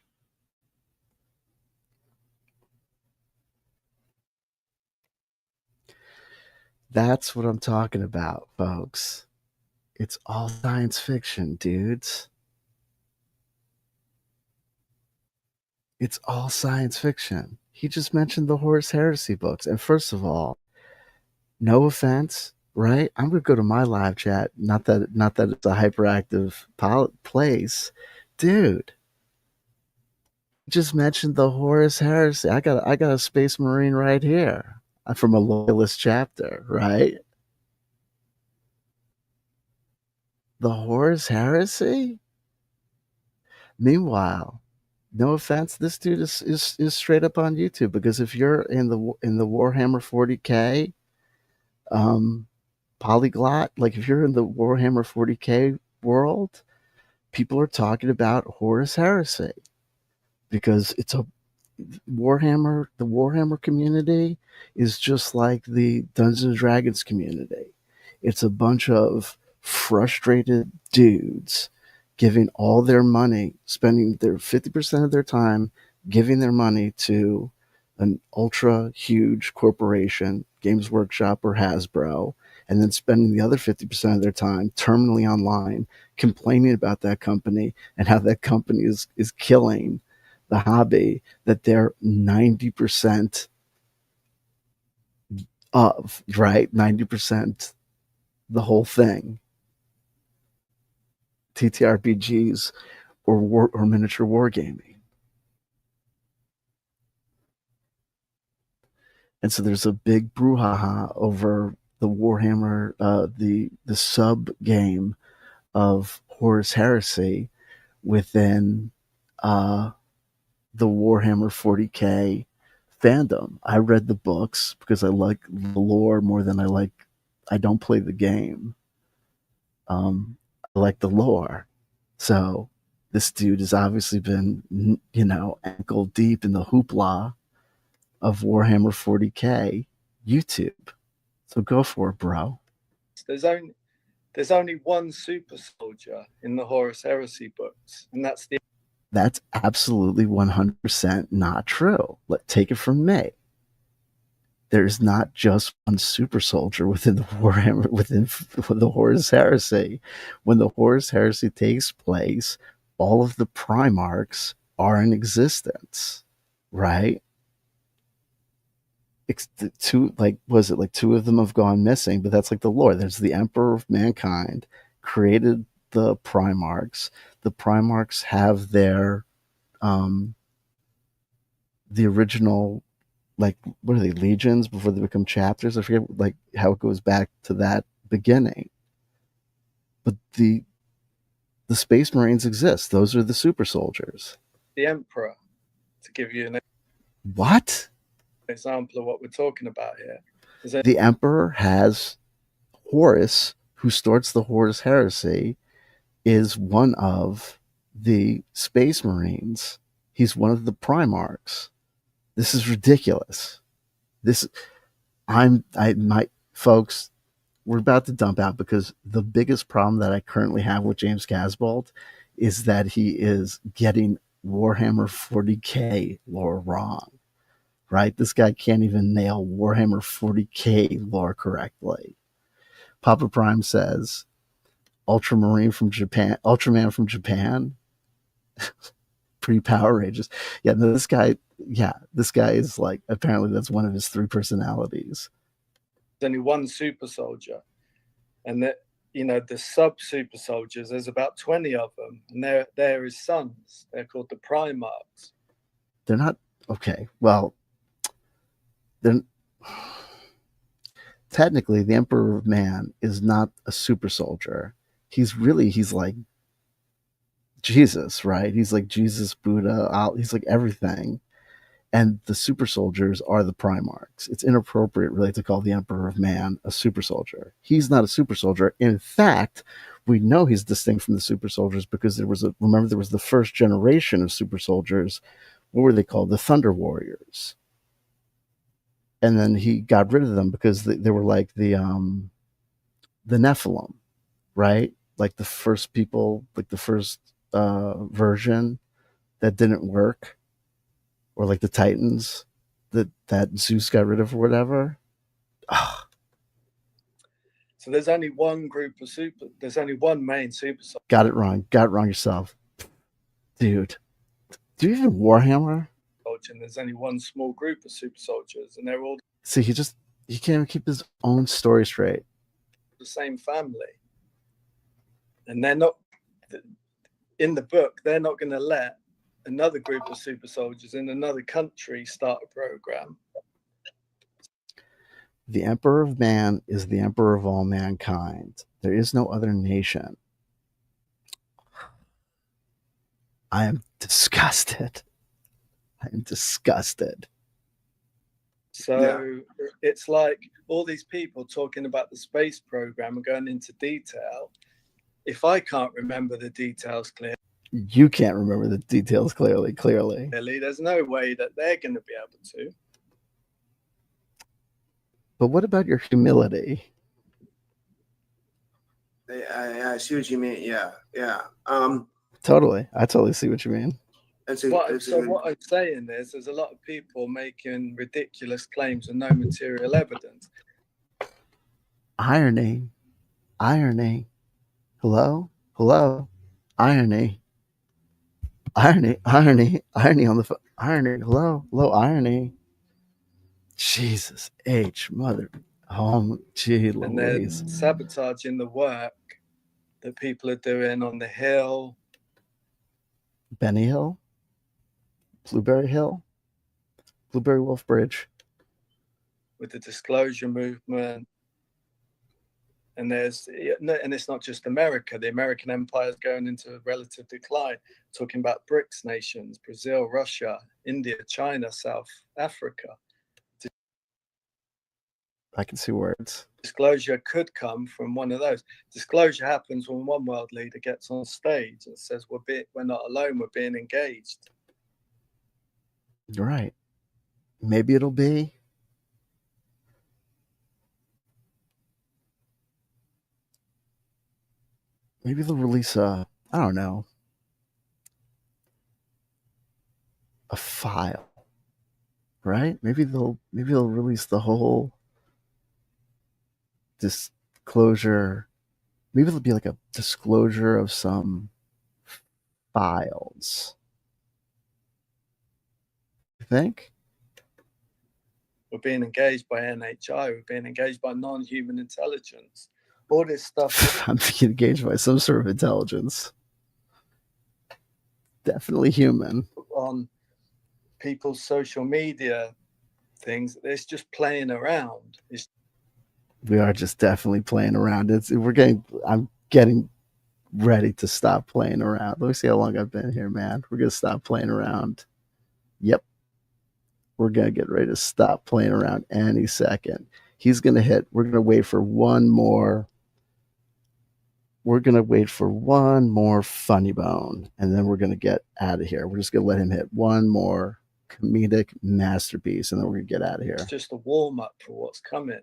That's what I'm talking about, folks. It's all science fiction, dudes. It's all science fiction. He just mentioned the Horus Heresy books. And first of all, no offense, right? I'm going to go to my live chat. Not that it's a hyperactive place. Dude, just mentioned the Horus Heresy. I got a Space Marine right here. I'm from a Loyalist chapter, right? The Horus Heresy? Meanwhile, no offense, this dude is straight up on YouTube, because if you're in the Warhammer 40K polyglot, like if you're in the Warhammer 40K world, people are talking about Horus Heresy because it's a Warhammer. The Warhammer community is just like the Dungeons and Dragons community. It's a bunch of frustrated dudes giving all their money, spending their 50% of their time giving their money to an ultra huge corporation, Games Workshop or Hasbro, and then spending the other 50% of their time terminally online complaining about that company and how that company is killing the hobby that they're 90% of, right? 90% the whole thing. TTRPGs or miniature wargaming. And so there's a big brouhaha over the Warhammer, the sub game of Horus Heresy within uh, the Warhammer 40K fandom. I read the books because I like the lore more than I don't play the game. I like the lore. So this dude has obviously been, ankle deep in the hoopla of Warhammer 40K YouTube. So go for it, bro. There's only one super soldier in the Horus Heresy books, and That's absolutely 100% not true. Take it from me. There's not just one super soldier within the Warhammer, within the Horus Heresy. When the Horus Heresy takes place, all of the Primarchs are in existence, right? Two, was it like two of them have gone missing? But that's like the lore. There's the Emperor of Mankind created the Primarchs. The Primarchs have their the original, what are they, legions before they become chapters? I forget how it goes back to that beginning. But the Space Marines exist. Those are the super soldiers. The Emperor, to give you an what example of what we're talking about here. The Emperor has Horus, who starts the Horus Heresy, is one of the Space Marines. He's one of the Primarchs. This is ridiculous. Folks, we're about to dump out because the biggest problem that I currently have with James Casbolt is that he is getting Warhammer 40K lore wrong, right? This guy can't even nail Warhammer 40K lore correctly. Papa Prime says, Ultraman from Japan, pre-Power Rangers. Yeah, no, this guy is apparently that's one of his three personalities. There's only one super soldier, and that the sub super soldiers, there's about 20 of them, and they're his sons. They're called the Primarchs. They're not okay. Well, then technically the Emperor of Man is not a super soldier. He's like Jesus, right? He's like Jesus, Buddha, he's like everything. And the super soldiers are the Primarchs. It's inappropriate, really, to call the Emperor of Man a super soldier. He's not a super soldier. In fact, we know he's distinct from the super soldiers because there was the first generation of super soldiers. What were they called? The Thunder Warriors. And then he got rid of them because they were like the Nephilim, right? Like the first people, like the first version that didn't work, or like the Titans that Zeus got rid of or whatever. Ugh. So there's only one there's only one main super soldier. Got it wrong yourself, dude. Do you even Warhammer? And there's only one small group of super soldiers, and they're all see. He can't even keep his own story straight. The same family, and they're not in the book. They're not going to let another group of super soldiers in another country start a program. The Emperor of Man is the Emperor of all mankind. There is no other nation. I am disgusted. So it's like all these people talking about the space program and going into detail. If I can't remember the details clearly, you can't remember the details clearly. There's no way that they're going to be able to. But what about your humility? I see what you mean. Yeah, yeah. Totally. I totally see what you mean. What I'm saying is, there's a lot of people making ridiculous claims with no material evidence. Irony. Irony. Hello? Hello? Irony. Irony. Irony. Irony on the phone. Irony. Hello? Hello? Irony. Jesus H. Mother. Oh, gee And they're Louise. sabotaging the work that people are doing on the Hill. Benny Hill? Blueberry Hill? Blueberry Wolf Bridge? With the disclosure movement. And it's not just America. The American empire is going into relative decline. Talking about BRICS nations, Brazil, Russia, India, China, South Africa. I can see words. Disclosure could come from one of those. Disclosure happens when one world leader gets on stage and says, we're not alone, we're being engaged. Right. Maybe it'll be. Maybe they'll release I don't know, a file. Right? Maybe they'll release the whole disclosure. Maybe it'll be like a disclosure of some files. You think? We're being engaged by NHI. We're being engaged by non-human intelligence. All this stuff. I'm being engaged by some sort of intelligence. Definitely human. On people's social media things, it's just playing around. We are just definitely playing around. I'm getting ready to stop playing around. Let me see how long I've been here, man. We're gonna stop playing around. Yep. We're gonna get ready to stop playing around any second. He's gonna hit. We're gonna wait for one more. We're gonna wait for one more funny bone, and then we're gonna get out of here. We're just gonna let him hit one more comedic masterpiece, and then we're gonna get out of here. It's just a warm up for what's coming.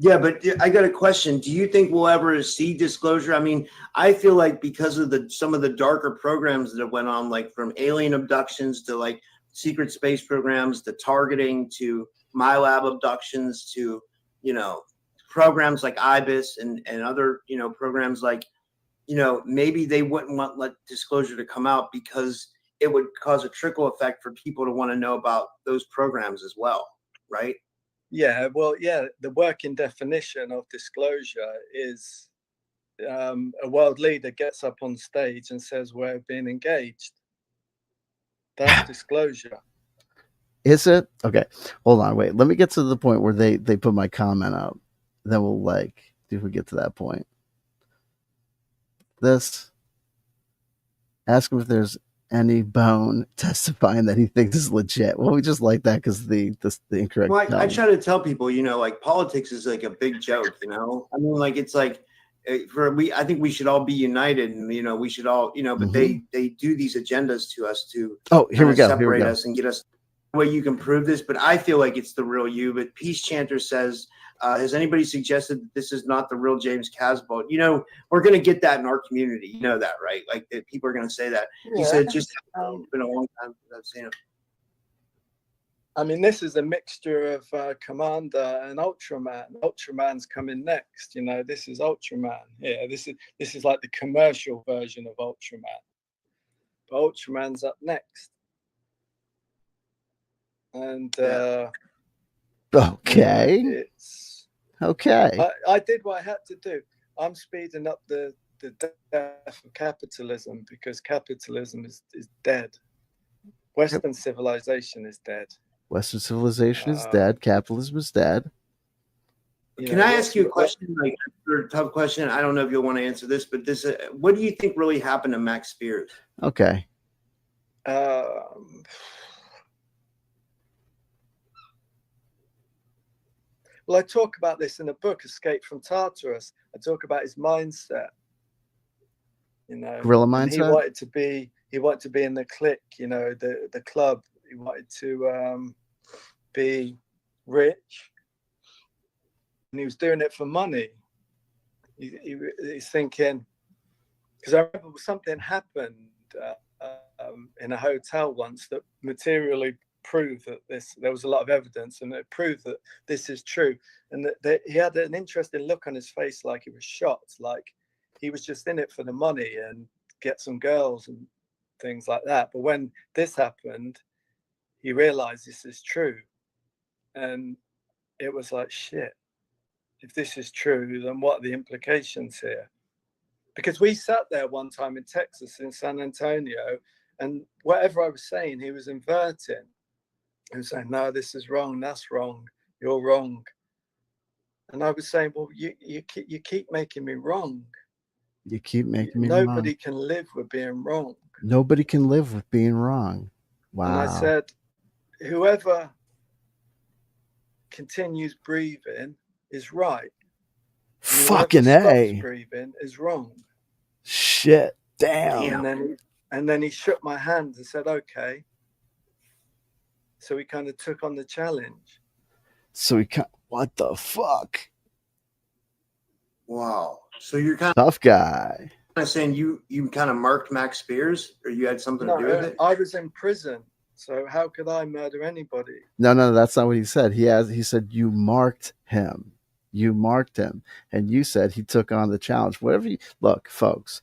Yeah, but I got a question. Do you think we'll ever see disclosure? I mean, I feel like because of some of the darker programs that went on, like from alien abductions to like secret space programs to targeting to MyLab abductions to, programs like IBIS and other, programs like, maybe they wouldn't let disclosure to come out because it would cause a trickle effect for people to want to know about those programs as well, right? Yeah, well, yeah, the working definition of disclosure is a world leader gets up on stage and says we're being engaged. That's disclosure. Is it? Okay. Hold on, wait. Let me get to the point where they put my comment up. Then we'll if we get to that point. Ask him if there's any bone testifying that he thinks is legit. Well, we just like that because the incorrect. Well, I try to tell people, like politics is like a big joke, I mean, like it's like I think we should all be united, and we should all, but they do these agendas to us to separate us and get us. Way you can prove this, but I feel like it's the real you. But Peace Chanter says, has anybody suggested that this is not the real James Casbolt? We're going to get that in our community. You know that, right? Like that people are going to say that. Yeah. He said, just it's been a long time since I've seen him. I mean, this is a mixture of Commander and Ultraman. Ultraman's coming next. This is Ultraman. Yeah, this is like the commercial version of Ultraman. But Ultraman's up next. And okay, it's okay. I did what I had to do. I'm speeding up the death of capitalism because capitalism is dead. Western civilization is dead. Western civilization is dead. Capitalism is dead. Can I ask you a question? Like a tough question. I don't know if you'll want to answer this, but what do you think really happened to Max Spears? Okay. Well, I talk about this in the book, Escape from Tartarus. I talk about his mindset. Guerrilla mindset. He wanted to be in the clique, the club. He wanted to be rich, and he was doing it for money. He's thinking, because I remember something happened in a hotel once that materially proved that there was a lot of evidence, and it proved that this is true, and that he had an interesting look on his face, like he was shocked, like he was just in it for the money and get some girls and things like that. But when this happened, he realized this is true, and it was like, shit, if this is true, then what are the implications here? Because we sat there one time in Texas, in San Antonio, and whatever I was saying, he was inverting. He was saying, no, this is wrong, that's wrong, you're wrong. And I was saying, well, you keep making me wrong. You keep making me wrong. Nobody can live with being wrong. Nobody can live with being wrong. Wow. And I said, whoever continues breathing is right. Fucking A. Stops breathing is wrong. Shit. Damn. And then he shook my hand and said, okay. So he kind of took on the challenge. What the fuck? Wow. So you're kind Tough guy. of saying you kind of marked Max Spears, or you had something to do with it? I was in prison, so how could I murder anybody? No, that's not what he said. He said you marked him. You marked him, and you said he took on the challenge. Look, folks,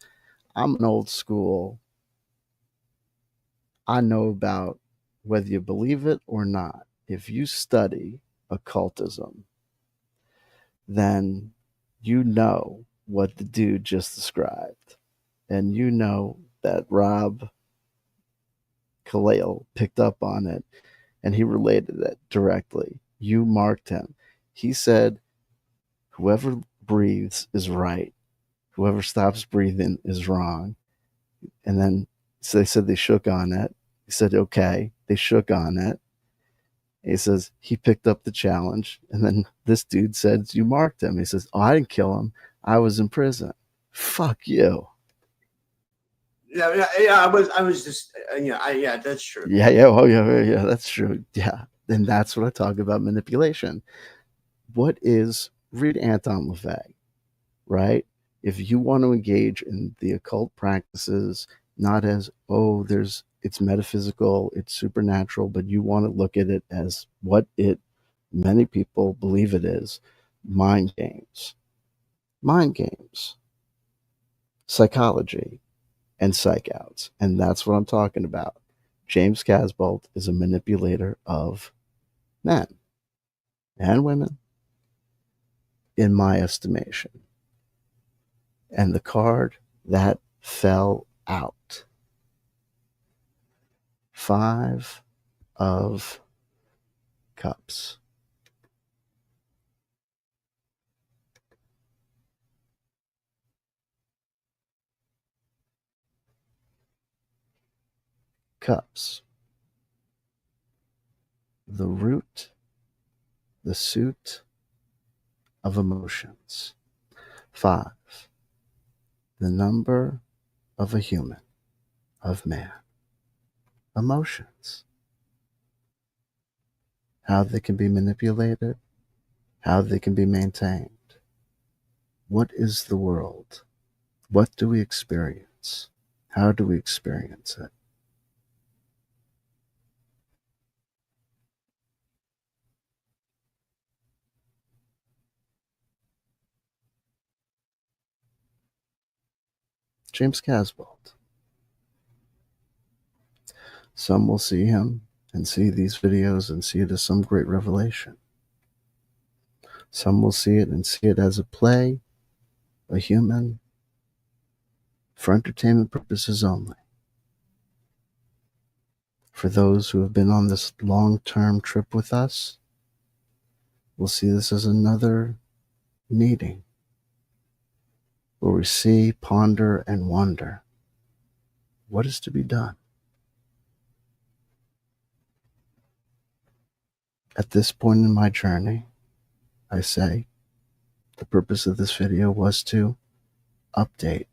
I'm an old school. I know about whether you believe it or not. If you study occultism, then you know what the dude just described. And you know that Rob Kalale picked up on it, and he related it directly. You marked him. He said, whoever breathes is right. Whoever stops breathing is wrong. And then so they said they shook on it. He said, okay. They shook on it. He says, he picked up the challenge. And then this dude said, you marked him. He says, oh, I didn't kill him. I was in prison. Fuck you. Yeah. I was just, yeah, that's true. Yeah, that's true. Yeah. And that's what I talk about manipulation. Read Anton LaVey, right? If you want to engage in the occult practices, not as, it's metaphysical, it's supernatural, but you want to look at it as what many people believe it is, mind games, psychology, and psych outs. And that's what I'm talking about. James Casbolt is a manipulator of men and women, in my estimation. And the card that fell out, 5 of Cups. Cups. The root, the suit of emotions. 5. The number of a human, of man. Emotions. How they can be manipulated, how they can be maintained. What is the world? What do we experience? How do we experience it? James Casbolt. Some will see him and see these videos and see it as some great revelation. Some will see it and see it as a play, a human, for entertainment purposes only. For those who have been on this long-term trip with us, we'll see this as another meeting where we see, ponder, and wonder what is to be done. At this point in my journey, I say the purpose of this video was to update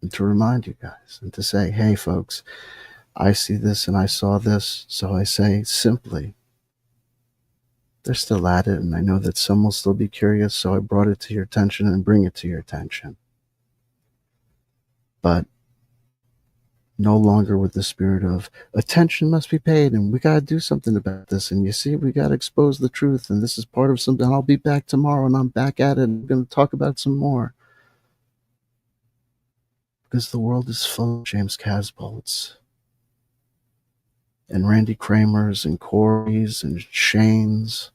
and to remind you guys and to say, hey folks, I see this and I saw this. So I say simply, they're still at it, and I know that some will still be curious, so I brought it to your attention and bring it to your attention. But no longer with the spirit of attention must be paid and we got to do something about this. And you see, we got to expose the truth. And this is part of something. I'll be back tomorrow and I'm back at it. And I'm going to talk about some more. Because the world is full of James Casbolts and Randy Kramers and Corys and Shanes.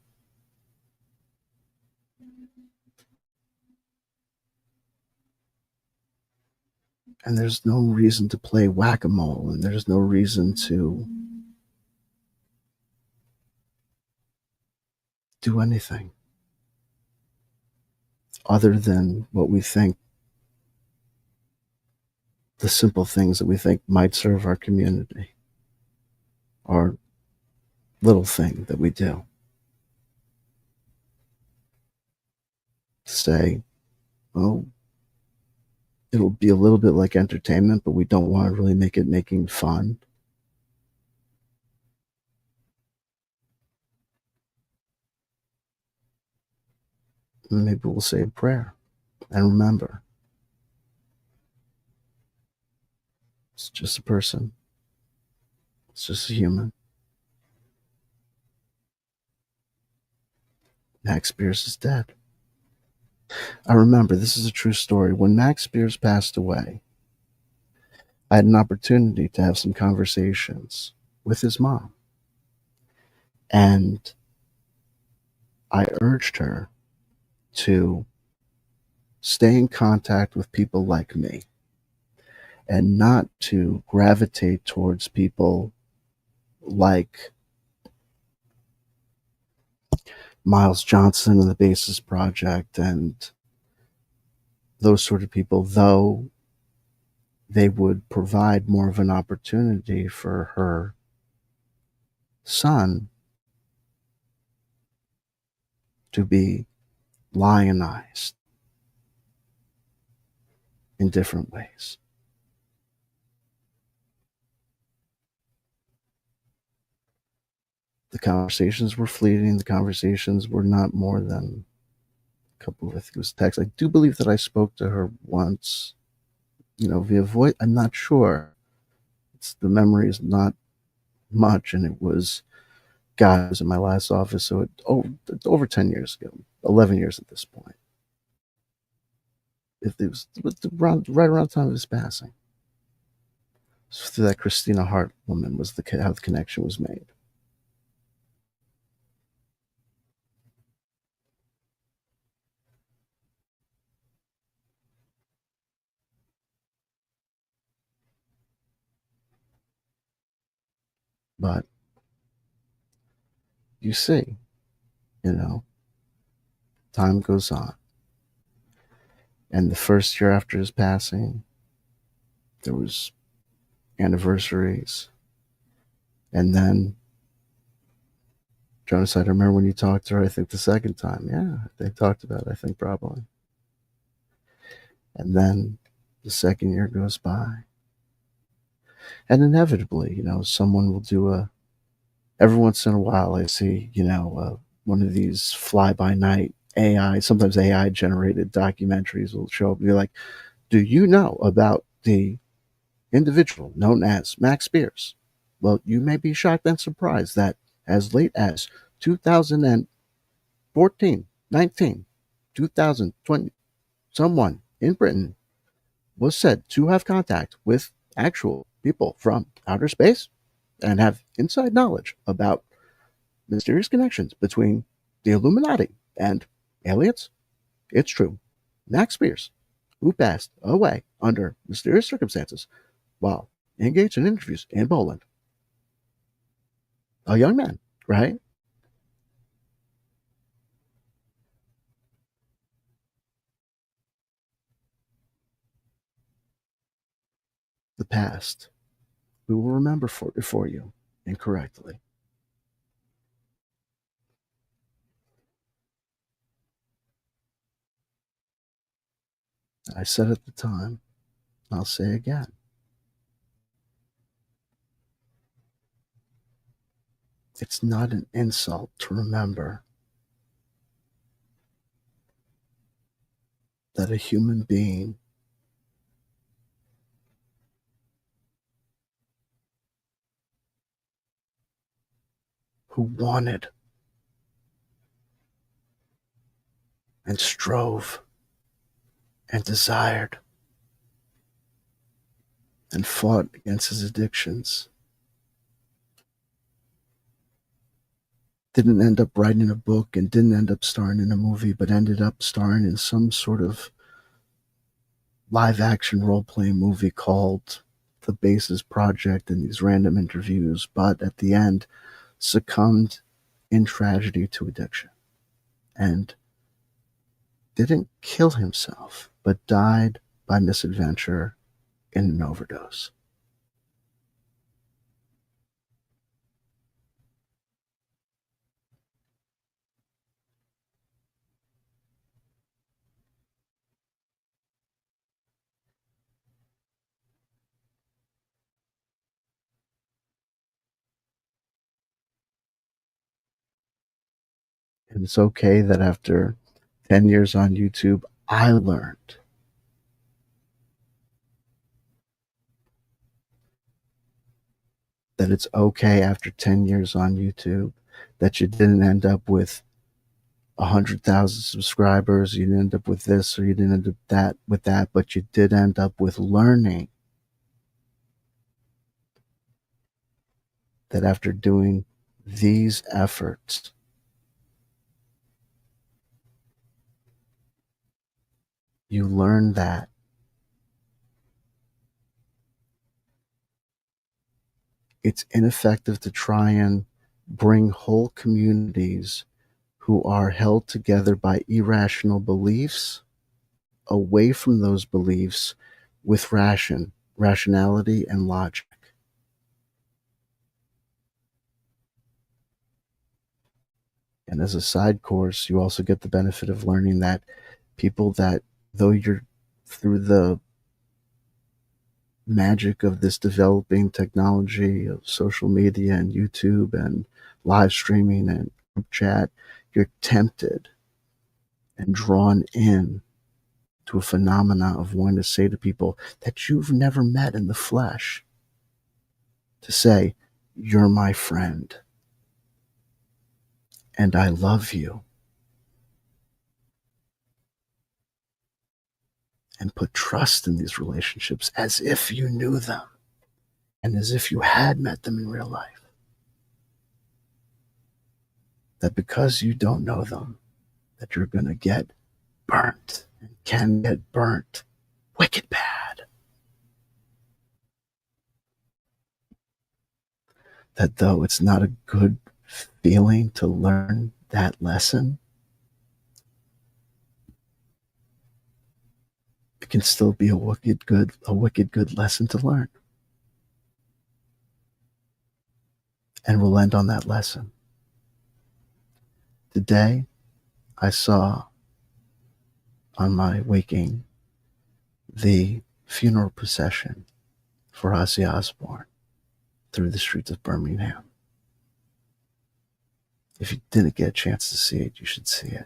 And there's no reason to play whack-a-mole, and there's no reason to do anything other than what we think, the simple things that we think might serve our community, or little thing that we do. Say, well, it'll be a little bit like entertainment, but we don't want to really make it making fun. Maybe we'll say a prayer and remember, it's just a person. It's just a human. Max Spears is dead. I remember, this is a true story. When Max Spears passed away, I had an opportunity to have some conversations with his mom. And I urged her to stay in contact with people like me and not to gravitate towards people like Miles Johnson and the Basis Project and those sort of people, though they would provide more of an opportunity for her son to be lionized in different ways. The conversations were fleeting. The conversations were not more than a couple of, I think it was texts. I do believe that I spoke to her once, via voice. I'm not sure. The memory is not much, and it was, God, I was in my last office, so over 10 years ago, 11 years at this point. If it was right around the time of his passing. So through that Christina Hart woman was how the connection was made. But you see, time goes on. And the first year after his passing, there was anniversaries. And then Jonas said, I remember when you talked to her, I think the second time. Yeah, they talked about it, I think probably. And then the second year goes by. And inevitably, someone will do every once in a while I see, one of these fly-by-night AI, sometimes AI generated documentaries will show up and be like, do you know about the individual known as Max Spears? Well, you may be shocked and surprised that as late as 2014, 19, 2020, someone in Britain was said to have contact with actual people from outer space and have inside knowledge about mysterious connections between the Illuminati and aliens. It's true. Max Spears, who passed away under mysterious circumstances while engaged in interviews in Poland. A young man, right? The past, we will remember for you incorrectly. I said at the time, I'll say again. It's not an insult to remember that a human being who wanted and strove and desired and fought against his addictions didn't end up writing a book and didn't end up starring in a movie, but ended up starring in some sort of live action role playing movie called The Basis Project in these random interviews, but at the end succumbed in tragedy to addiction and didn't kill himself, but died by misadventure in an overdose. And it's okay that after 10 years on YouTube, I learned that it's okay after 10 years on YouTube that you didn't end up with 100,000 subscribers, you didn't end up with this, or you didn't end up that with that, but you did end up with learning that after doing these efforts, you learn that it's ineffective to try and bring whole communities who are held together by irrational beliefs away from those beliefs with rationality and logic. And as a side course, you also get the benefit of learning that people that, though you're through the magic of this developing technology of social media and YouTube and live streaming and group chat, you're tempted and drawn in to a phenomena of wanting to say to people that you've never met in the flesh, to say, you're my friend and I love you, and put trust in these relationships as if you knew them and as if you had met them in real life. That because you don't know them, that you're going to get burnt and can get burnt wicked bad. That though it's not a good feeling to learn that lesson, it can still be a wicked good lesson to learn. And we'll end on that lesson. Today, I saw on my waking the funeral procession for Ozzy Osbourne through the streets of Birmingham. If you didn't get a chance to see it, you should see it.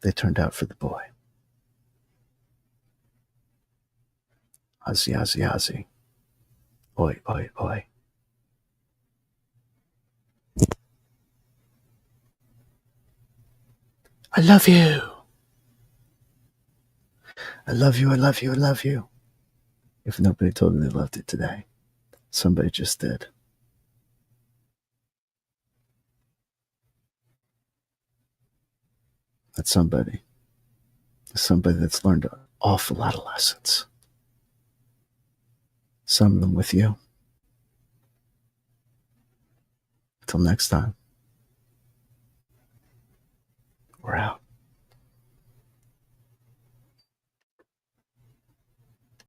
They turned out for the boy. Ozzy, Ozzy, Ozzy. Oi, oi, oi. I love you. I love you, I love you, I love you. If nobody told me they loved it today, somebody just did. That's somebody that's learned an awful lot of lessons. Some of them with you. Until next time.